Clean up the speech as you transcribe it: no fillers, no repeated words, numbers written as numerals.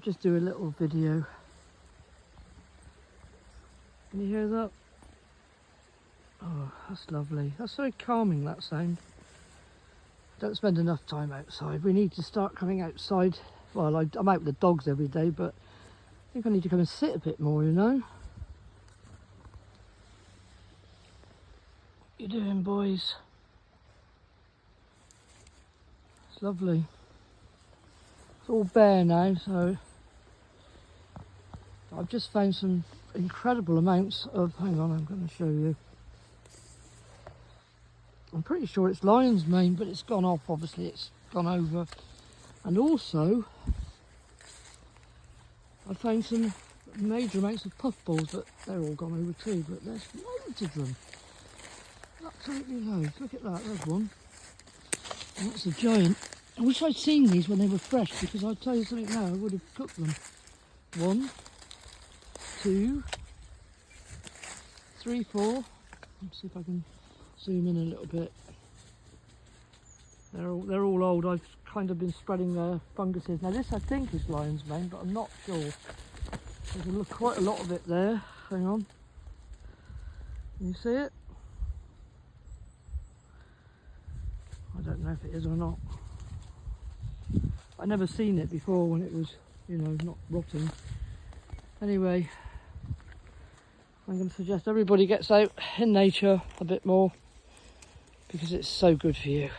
Just do a little video. Can you hear that? Oh, that's lovely. That's very calming, that sound. Don't spend enough time outside. We need to start coming outside. Well, I'm out with the dogs every day, but I think I need to come and sit a bit more, you know. What you doing, boys? It's lovely. It's all bare now, so I've just found some incredible amounts of, hang on, I'm going to show you. I'm pretty sure it's lion's mane, but it's gone off, obviously it's gone over. And also, I found some major amounts of puffballs, but they're all gone over too, but there's loads of them. Absolutely loads. Look at that, there's one. And that's a giant. I wish I'd seen these when they were fresh, because I'd tell you something now, I would have cooked them. 1, 2, 3, 4. Let's see if I can zoom in a little bit. They're all old. I've kind of been spreading funguses. Now this I think is lion's mane, but I'm not sure. There's quite a lot of it there. Hang on. Can you see it? I don't know if it is or not. I've never seen it before when it was, you know, not rotting. Anyway, I'm going to suggest everybody gets out in nature a bit more, because it's so good for you.